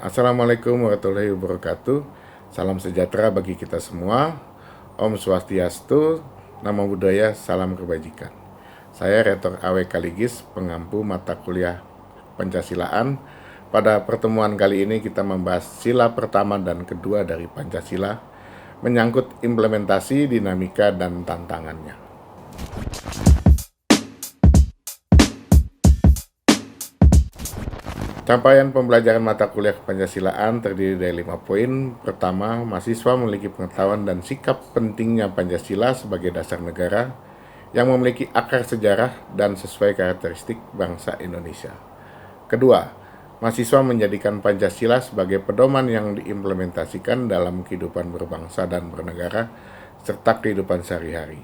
Assalamualaikum warahmatullahi wabarakatuh. Salam sejahtera bagi kita semua. Om Swastiastu, Namo Buddhaya, salam kebajikan. Saya Rektor AW Kaligis, pengampu mata kuliah Pancasilaan. Pada pertemuan kali ini kita membahas sila pertama dan kedua dari Pancasila, menyangkut implementasi, dinamika, dan tantangannya. Capaian pembelajaran mata kuliah Pancasilaan terdiri dari 5 poin. Pertama, mahasiswa memiliki pengetahuan dan sikap pentingnya Pancasila sebagai dasar negara yang memiliki akar sejarah dan sesuai karakteristik bangsa Indonesia. Kedua, mahasiswa menjadikan Pancasila sebagai pedoman yang diimplementasikan dalam kehidupan berbangsa dan bernegara serta kehidupan sehari-hari.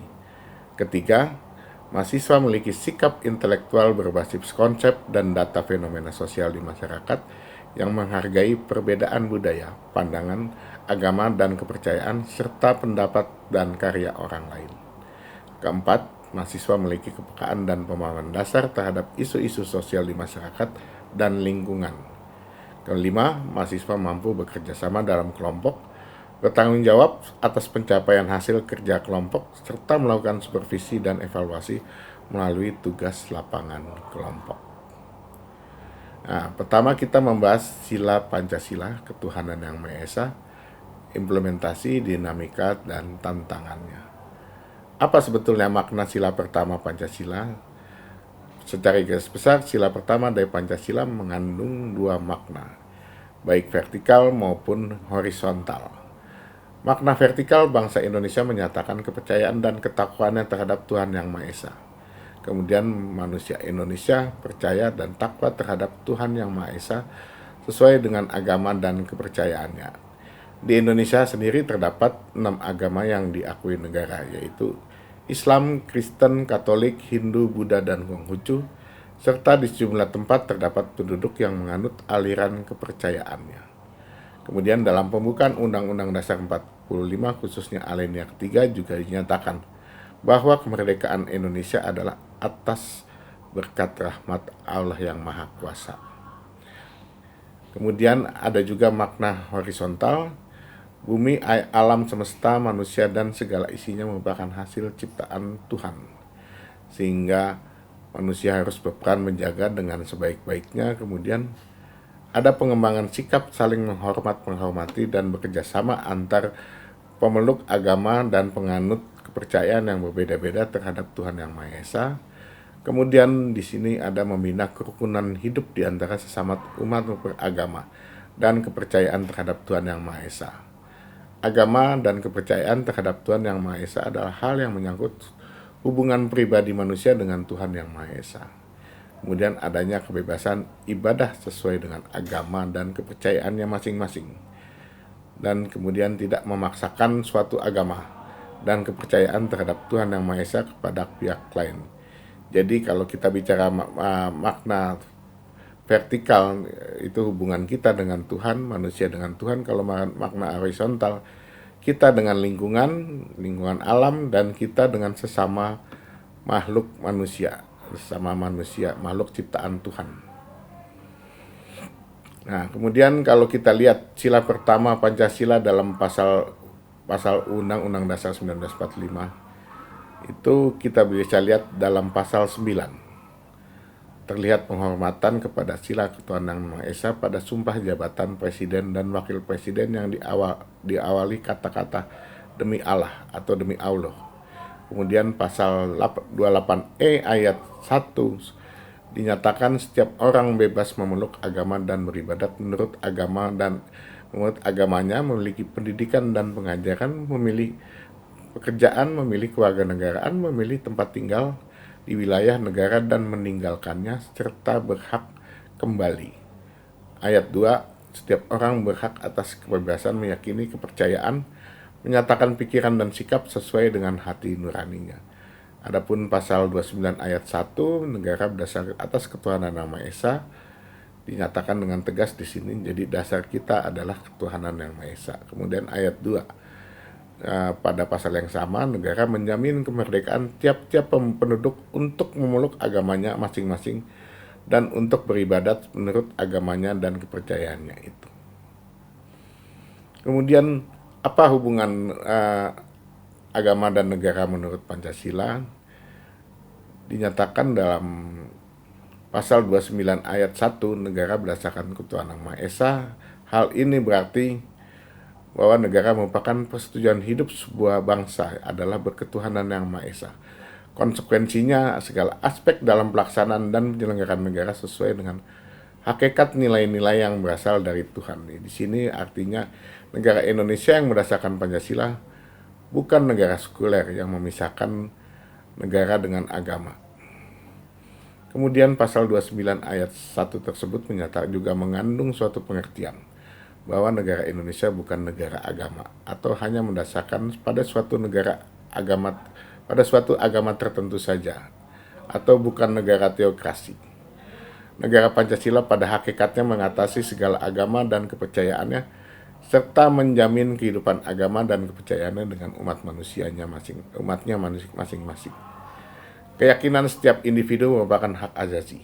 Ketiga, mahasiswa memiliki sikap intelektual berbasis konsep dan data fenomena sosial di masyarakat yang menghargai perbedaan budaya, pandangan, agama, dan kepercayaan, serta pendapat dan karya orang lain. Keempat, mahasiswa memiliki kepekaan dan pemahaman dasar terhadap isu-isu sosial di masyarakat dan lingkungan. Kelima, mahasiswa mampu bekerja sama dalam kelompok, bertanggung jawab atas pencapaian hasil kerja kelompok, serta melakukan supervisi dan evaluasi melalui tugas lapangan kelompok. Nah, pertama kita membahas sila Pancasila, ketuhanan yang Maha Esa, implementasi, dinamika, dan tantangannya. Apa sebetulnya makna sila pertama Pancasila? Secara garis besar, sila pertama dari Pancasila mengandung dua makna, baik vertikal maupun horizontal. Makna vertikal, bangsa Indonesia menyatakan kepercayaan dan ketakwaannya terhadap Tuhan Yang Maha Esa. Kemudian manusia Indonesia percaya dan takwa terhadap Tuhan Yang Maha Esa sesuai dengan agama dan kepercayaannya. Di Indonesia sendiri terdapat 6 agama yang diakui negara, yaitu Islam, Kristen, Katolik, Hindu, Buddha, dan Konghucu, serta di sejumlah tempat terdapat penduduk yang menganut aliran kepercayaannya. Kemudian dalam pembukaan Undang-Undang Dasar 45 khususnya alinea ketiga juga dinyatakan bahwa kemerdekaan Indonesia adalah atas berkat rahmat Allah yang Maha Kuasa. Kemudian ada juga makna horizontal, bumi, alam semesta, manusia, dan segala isinya merupakan hasil ciptaan Tuhan. Sehingga manusia harus berperan menjaga dengan sebaik-baiknya. Kemudian ada pengembangan sikap saling menghormati dan bekerjasama antar pemeluk agama dan penganut kepercayaan yang berbeda-beda terhadap Tuhan Yang Maha Esa. Kemudian di sini ada membina kerukunan hidup di antara sesama umat beragama dan kepercayaan terhadap Tuhan Yang Maha Esa. Agama dan kepercayaan terhadap Tuhan Yang Maha Esa adalah hal yang menyangkut hubungan pribadi manusia dengan Tuhan Yang Maha Esa. Kemudian adanya kebebasan ibadah sesuai dengan agama dan kepercayaannya masing-masing. Dan kemudian tidak memaksakan suatu agama dan kepercayaan terhadap Tuhan Yang Maha Esa kepada pihak lain. Jadi kalau kita bicara makna vertikal, itu hubungan kita dengan Tuhan, manusia dengan Tuhan. Kalau makna horizontal, kita dengan lingkungan alam, dan kita dengan sesama makhluk manusia, makhluk ciptaan Tuhan. Nah, kemudian kalau kita lihat sila pertama Pancasila dalam pasal Undang-Undang Dasar 1945, itu kita bisa lihat dalam pasal 9. Terlihat penghormatan kepada sila ketuhanan Yang Maha Esa pada sumpah jabatan presiden dan wakil presiden yang diawali kata-kata demi Allah atau demi Allah. Kemudian pasal 28E ayat 1 dinyatakan setiap orang bebas memeluk agama dan beribadat menurut agama dan menurut agamanya, memiliki pendidikan dan pengajaran, memilih pekerjaan, memilih kewarganegaraan, memilih tempat tinggal di wilayah negara dan meninggalkannya, serta berhak kembali. Ayat 2, setiap orang berhak atas kebebasan meyakini kepercayaan, menyatakan pikiran dan sikap sesuai dengan hati nuraninya. Adapun pasal 29 ayat 1, negara berdasar atas ketuhanan Yang Maha Esa, dinyatakan dengan tegas di sini. Jadi dasar kita adalah ketuhanan Yang Maha Esa. Kemudian ayat 2, pada pasal yang sama, negara menjamin kemerdekaan tiap-tiap penduduk untuk memeluk agamanya masing-masing dan untuk beribadat menurut agamanya dan kepercayaannya itu. Kemudian apa hubungan agama dan negara menurut Pancasila? Dinyatakan dalam pasal 29 ayat 1, negara berdasarkan ketuhanan Yang Maha Esa. Hal ini berarti bahwa negara merupakan persetujuan hidup sebuah bangsa adalah berketuhanan Yang Maha Esa. Konsekuensinya segala aspek dalam pelaksanaan dan penyelenggaraan negara sesuai dengan hakikat nilai-nilai yang berasal dari Tuhan. Di sini artinya negara Indonesia yang berdasarkan Pancasila bukan negara sekuler yang memisahkan negara dengan agama. Kemudian pasal 29 ayat 1 tersebut juga mengandung suatu pengertian bahwa negara Indonesia bukan negara agama atau hanya mendasarkan pada suatu agama tertentu saja, atau bukan negara teokrasi. Negara Pancasila pada hakikatnya mengatasi segala agama dan kepercayaannya serta menjamin kehidupan agama dan kepercayaannya dengan umatnya masing-masing. Keyakinan setiap individu merupakan hak asasi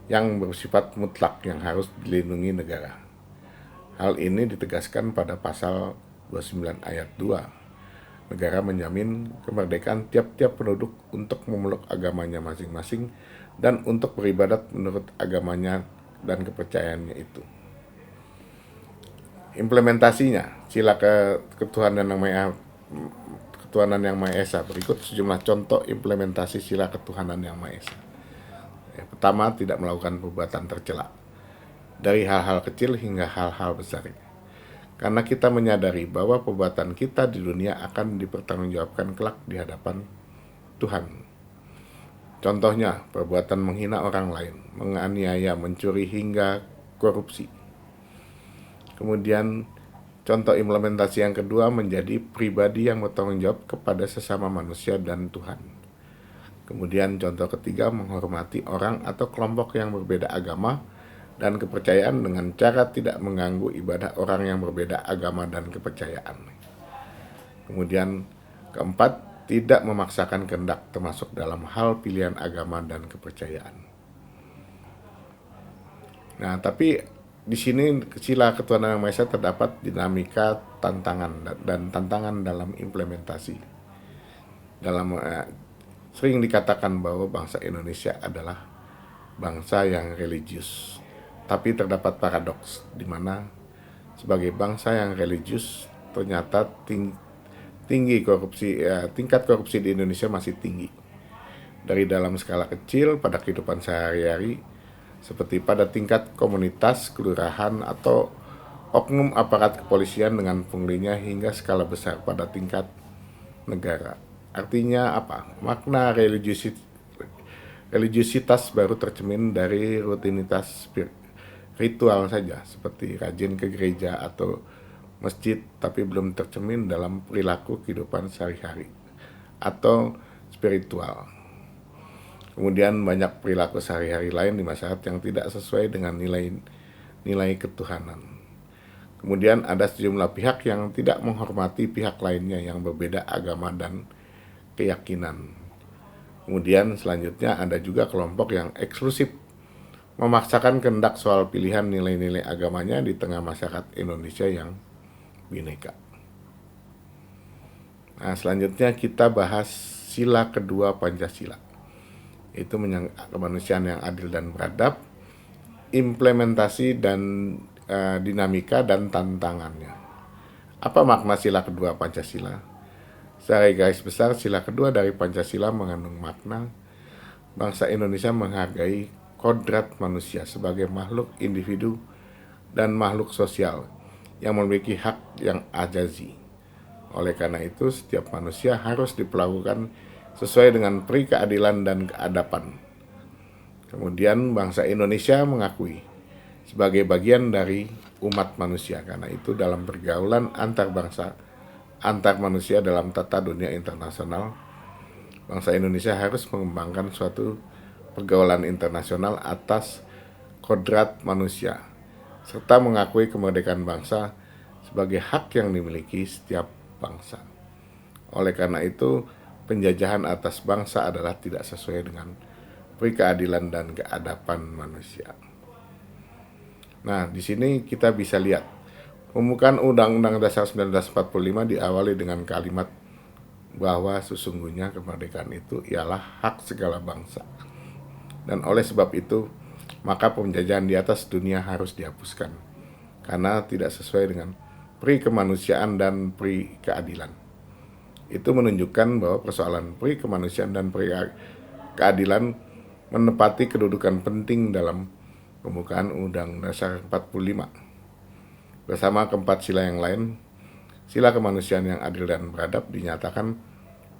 yang bersifat mutlak yang harus dilindungi negara. Hal ini ditegaskan pada pasal 29 ayat 2. Negara menjamin kemerdekaan tiap-tiap penduduk untuk memeluk agamanya masing-masing dan untuk beribadat menurut agamanya dan kepercayaannya itu. Implementasinya, sila ketuhanan Yang Maha Esa. Berikut sejumlah contoh implementasi sila ketuhanan Yang Maha Esa. Pertama, tidak melakukan perbuatan tercela, dari hal-hal kecil hingga hal-hal besar. Karena kita menyadari bahwa perbuatan kita di dunia akan dipertanggungjawabkan kelak di hadapan Tuhan. Contohnya, perbuatan menghina orang lain, menganiaya, mencuri, hingga korupsi. Kemudian, contoh implementasi yang kedua menjadi pribadi yang bertanggung jawab kepada sesama manusia dan Tuhan. Kemudian contoh ketiga, menghormati orang atau kelompok yang berbeda agama dan kepercayaan dengan cara tidak mengganggu ibadah orang yang berbeda agama dan kepercayaan. Kemudian keempat, tidak memaksakan kehendak termasuk dalam hal pilihan agama dan kepercayaan. Nah, tapi di sini sila ketuhanan Yang Maha Esa terdapat dinamika tantangan dalam implementasi. Sering dikatakan bahwa bangsa Indonesia adalah bangsa yang religius. Tapi terdapat paradoks di mana sebagai bangsa yang religius ternyata tingkat korupsi di Indonesia masih tinggi. Dari dalam skala kecil pada kehidupan sehari-hari seperti pada tingkat komunitas, kelurahan, atau oknum aparat kepolisian dengan punglinya hingga skala besar pada tingkat negara. Artinya apa? Makna religiusitas baru tercermin dari rutinitas ritual saja, seperti rajin ke gereja atau masjid, tapi belum tercermin dalam perilaku kehidupan sehari-hari atau spiritual. Kemudian banyak perilaku sehari-hari lain di masyarakat yang tidak sesuai dengan nilai ketuhanan. Kemudian ada sejumlah pihak yang tidak menghormati pihak lainnya yang berbeda agama dan keyakinan. Kemudian selanjutnya ada juga kelompok yang eksklusif memaksakan kehendak soal pilihan nilai-nilai agamanya di tengah masyarakat Indonesia yang bineka. Nah, selanjutnya kita bahas sila kedua Pancasila. Itu kemanusiaan yang adil dan beradab, implementasi dan dinamika dan tantangannya. Apa makna sila kedua Pancasila? Secara garis besar, sila kedua dari Pancasila mengandung makna bangsa Indonesia menghargai kodrat manusia sebagai makhluk individu dan makhluk sosial yang memiliki hak yang ajazi. Oleh karena itu, setiap manusia harus diperlakukan sesuai dengan peri keadilan dan keadaban. Kemudian bangsa Indonesia mengakui sebagai bagian dari umat manusia. Karena itu dalam pergaulan antar bangsa, antar manusia dalam tata dunia internasional, bangsa Indonesia harus mengembangkan suatu pergaulan internasional atas kodrat manusia, serta mengakui kemerdekaan bangsa sebagai hak yang dimiliki setiap bangsa. Oleh karena itu, penjajahan atas bangsa adalah tidak sesuai dengan peri keadilan dan keadaban manusia. Nah, di sini kita bisa lihat Pembukaan Undang-Undang Dasar 1945 diawali dengan kalimat bahwa sesungguhnya kemerdekaan itu ialah hak segala bangsa. Dan oleh sebab itu, maka penjajahan di atas dunia harus dihapuskan, karena tidak sesuai dengan pri kemanusiaan dan pri keadilan. Itu menunjukkan bahwa persoalan pri kemanusiaan dan pri keadilan menempati kedudukan penting dalam pembukaan Undang-Undang Dasar 45. Bersama keempat sila yang lain, sila kemanusiaan yang adil dan beradab dinyatakan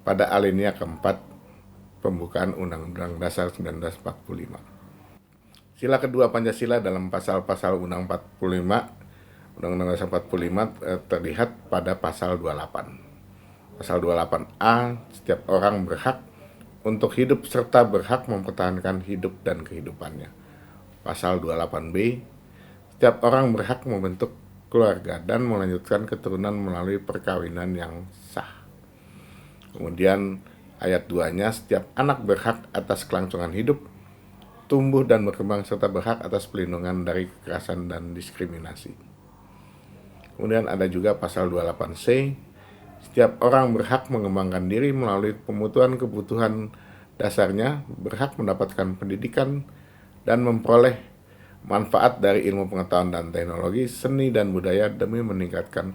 pada alinea keempat pembukaan Undang-Undang Dasar 1945. Sila kedua Pancasila dalam pasal-pasal Undang-Undang Dasar 45 terlihat pada pasal 28. Pasal 28A, setiap orang berhak untuk hidup serta berhak mempertahankan hidup dan kehidupannya. Pasal 28B, setiap orang berhak membentuk keluarga dan melanjutkan keturunan melalui perkawinan yang sah. Kemudian ayat 2-nya, setiap anak berhak atas kelangsungan hidup, tumbuh dan berkembang serta berhak atas pelindungan dari kekerasan dan diskriminasi. Kemudian ada juga pasal 28C, setiap orang berhak mengembangkan diri melalui pemenuhan kebutuhan dasarnya, berhak mendapatkan pendidikan dan memperoleh manfaat dari ilmu pengetahuan dan teknologi, seni dan budaya demi meningkatkan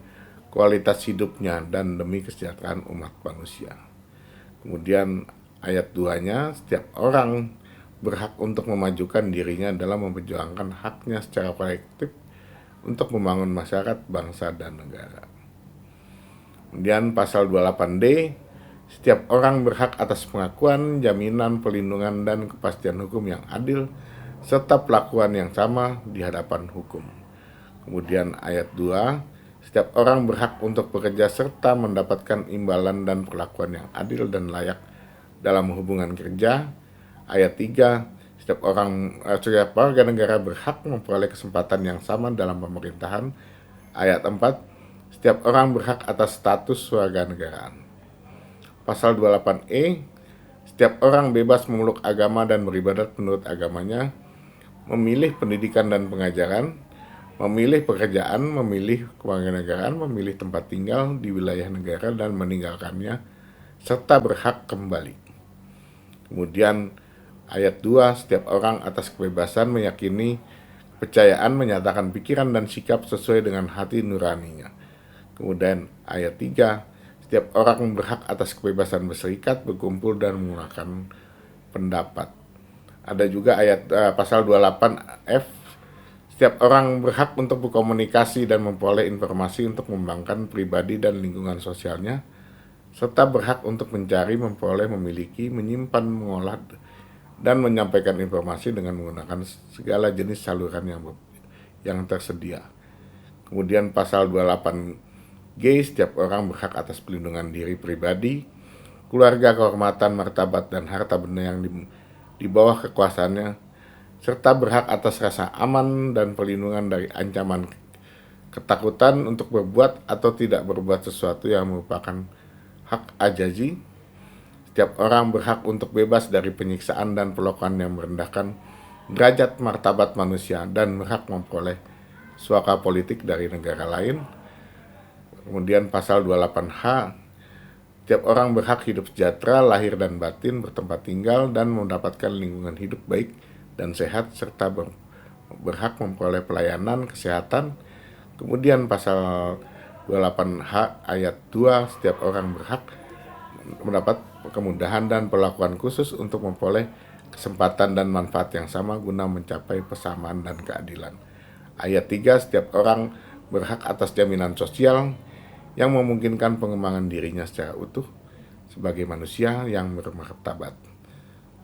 kualitas hidupnya dan demi kesejahteraan umat manusia. Kemudian ayat 2-nya, setiap orang berhak untuk memajukan dirinya dalam memperjuangkan haknya secara kolektif untuk membangun masyarakat, bangsa, dan negara. Kemudian pasal 28D, setiap orang berhak atas pengakuan, jaminan, perlindungan, dan kepastian hukum yang adil serta perlakuan yang sama di hadapan hukum. Kemudian ayat 2, setiap orang berhak untuk bekerja serta mendapatkan imbalan dan perlakuan yang adil dan layak dalam hubungan kerja. Ayat 3, setiap warga negara berhak memperoleh kesempatan yang sama dalam pemerintahan. Ayat 4, setiap orang berhak atas status warga negaraan. Pasal 28E, setiap orang bebas memeluk agama dan beribadat menurut agamanya, memilih pendidikan dan pengajaran, memilih pekerjaan, memilih kewarganegaraan, memilih tempat tinggal di wilayah negara dan meninggalkannya, serta berhak kembali. Kemudian ayat 2, setiap orang atas kebebasan meyakini, kepercayaan, menyatakan pikiran dan sikap sesuai dengan hati nuraninya. Kemudian ayat 3, setiap orang berhak atas kebebasan berserikat, berkumpul, dan menggunakan pendapat. Ada juga ayat pasal 28F, setiap orang berhak untuk berkomunikasi dan memperoleh informasi untuk mengembangkan pribadi dan lingkungan sosialnya, serta berhak untuk mencari, memperoleh, memiliki, menyimpan, mengolah, dan menyampaikan informasi dengan menggunakan segala jenis saluran yang tersedia. Kemudian pasal 28G, setiap orang berhak atas pelindungan diri pribadi, keluarga, kehormatan, martabat, dan harta benda yang di bawah kekuasaannya, serta berhak atas rasa aman dan perlindungan dari ancaman ketakutan untuk berbuat atau tidak berbuat sesuatu yang merupakan hak ajazi. Setiap orang berhak untuk bebas dari penyiksaan dan perlakuan yang merendahkan derajat martabat manusia dan berhak memperoleh suaka politik dari negara lain. Kemudian pasal 28H, setiap orang berhak hidup sejahtera, lahir dan batin, bertempat tinggal, dan mendapatkan lingkungan hidup baik dan sehat, serta berhak memperoleh pelayanan kesehatan. Kemudian pasal 28H ayat 2, setiap orang berhak mendapat kemudahan dan perlakuan khusus untuk memperoleh kesempatan dan manfaat yang sama guna mencapai persamaan dan keadilan. Ayat 3, setiap orang berhak atas jaminan sosial yang memungkinkan pengembangan dirinya secara utuh sebagai manusia yang bermartabat.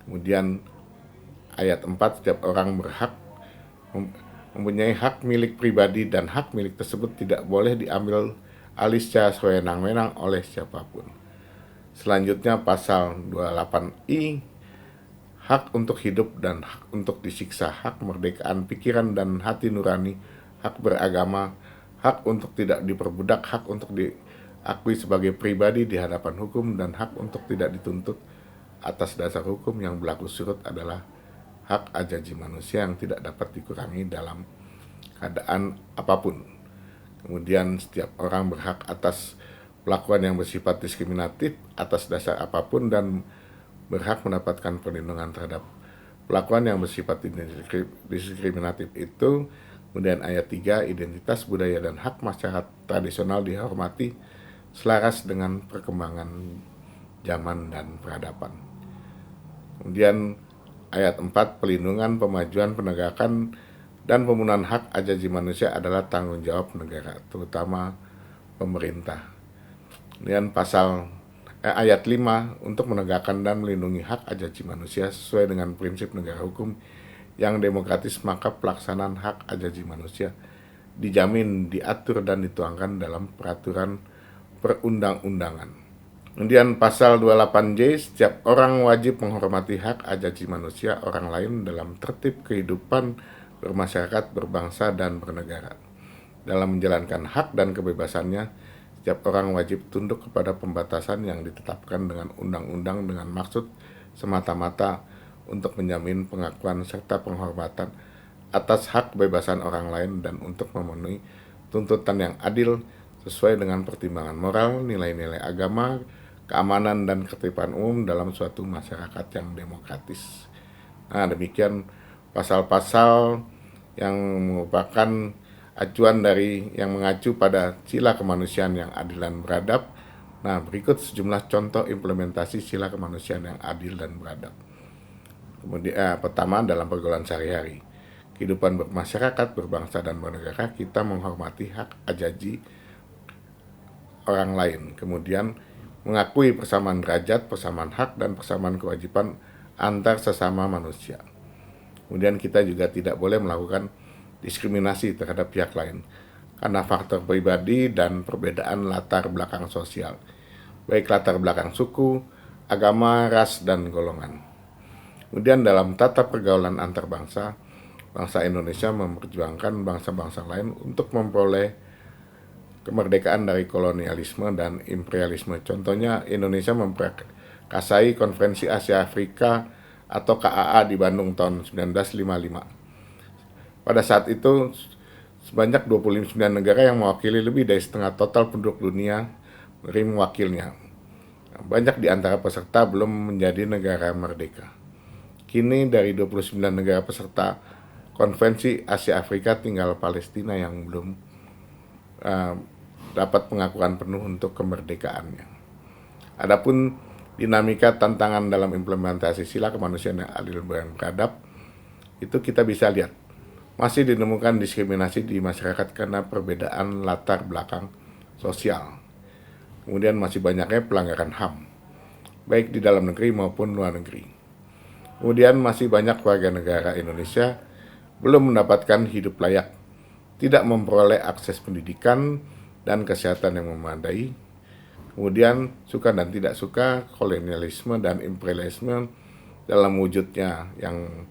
Kemudian ayat 4, setiap orang berhak mempunyai hak milik pribadi dan hak milik tersebut tidak boleh diambil alih secara sewenang-wenang oleh siapapun. Selanjutnya pasal 28I, hak untuk hidup dan hak untuk disiksa, hak kemerdekaan pikiran dan hati nurani, hak beragama, hak untuk tidak diperbudak, hak untuk diakui sebagai pribadi di hadapan hukum, dan hak untuk tidak dituntut atas dasar hukum yang berlaku surut adalah hak ajazi manusia yang tidak dapat dikurangi dalam keadaan apapun. Kemudian setiap orang berhak atas perlakuan yang bersifat diskriminatif atas dasar apapun dan berhak mendapatkan perlindungan terhadap perlakuan yang bersifat diskriminatif itu. Kemudian ayat 3, identitas budaya dan hak masyarakat tradisional dihormati selaras dengan perkembangan zaman dan peradaban. Kemudian ayat 4, pelindungan, pemajuan, penegakan, dan pemenuhan hak ajazi manusia adalah tanggung jawab negara, terutama pemerintah. Kemudian ayat 5, untuk menegakkan dan melindungi hak ajazi manusia sesuai dengan prinsip negara hukum yang demokratis, maka pelaksanaan hak ajazi manusia dijamin, diatur, dan dituangkan dalam peraturan perundang-undangan. Kemudian pasal 28J, setiap orang wajib menghormati hak ajazi manusia orang lain dalam tertib kehidupan bermasyarakat, berbangsa, dan bernegara. Dalam menjalankan hak dan kebebasannya, setiap orang wajib tunduk kepada pembatasan yang ditetapkan dengan undang-undang dengan maksud semata-mata untuk menjamin pengakuan serta penghormatan atas hak kebebasan orang lain dan untuk memenuhi tuntutan yang adil sesuai dengan pertimbangan moral, nilai-nilai agama, keamanan, dan ketertiban umum dalam suatu masyarakat yang demokratis. Nah, demikian pasal-pasal yang merupakan acuan dari yang mengacu pada sila kemanusiaan yang adil dan beradab. Nah, berikut sejumlah contoh implementasi sila kemanusiaan yang adil dan beradab. Kemudian pertama, dalam pergaulan sehari-hari, kehidupan bermasyarakat, berbangsa, dan bernegara, kita menghormati hak ajazi orang lain. Kemudian mengakui persamaan derajat, persamaan hak, dan persamaan kewajiban antar sesama manusia. Kemudian kita juga tidak boleh melakukan diskriminasi terhadap pihak lain karena faktor pribadi dan perbedaan latar belakang sosial, baik latar belakang suku, agama, ras, dan golongan. Kemudian dalam tata pergaulan antar bangsa, bangsa Indonesia memperjuangkan bangsa-bangsa lain untuk memperoleh kemerdekaan dari kolonialisme dan imperialisme. Contohnya, Indonesia memperkasai Konferensi Asia Afrika atau KAA di Bandung tahun 1955. Pada saat itu, sebanyak 29 negara yang mewakili lebih dari setengah total penduduk dunia menerima wakilnya. Banyak di antara peserta belum menjadi negara merdeka. Kini dari 29 negara peserta Konferensi Asia Afrika tinggal Palestina yang belum dapat pengakuan penuh untuk kemerdekaannya. Adapun dinamika tantangan dalam implementasi sila kemanusiaan yang adil dan beradab, itu kita bisa lihat masih ditemukan diskriminasi di masyarakat karena perbedaan latar belakang sosial. Kemudian masih banyaknya pelanggaran HAM, baik di dalam negeri maupun luar negeri. Kemudian masih banyak warga negara Indonesia belum mendapatkan hidup layak, tidak memperoleh akses pendidikan dan kesehatan yang memadai. Kemudian suka dan tidak suka kolonialisme dan imperialisme dalam wujudnya yang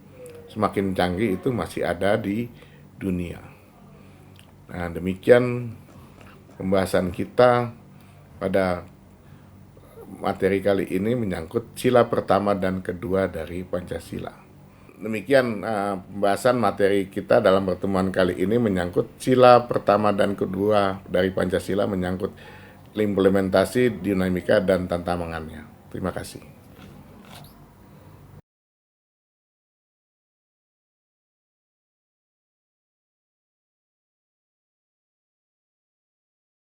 semakin canggih itu masih ada di dunia. Nah, demikian pembahasan kita pada materi kali ini menyangkut sila pertama dan kedua dari Pancasila. Demikian pembahasan materi kita dalam pertemuan kali ini menyangkut sila pertama dan kedua dari Pancasila, menyangkut implementasi, dinamika, dan tantangannya. Terima kasih.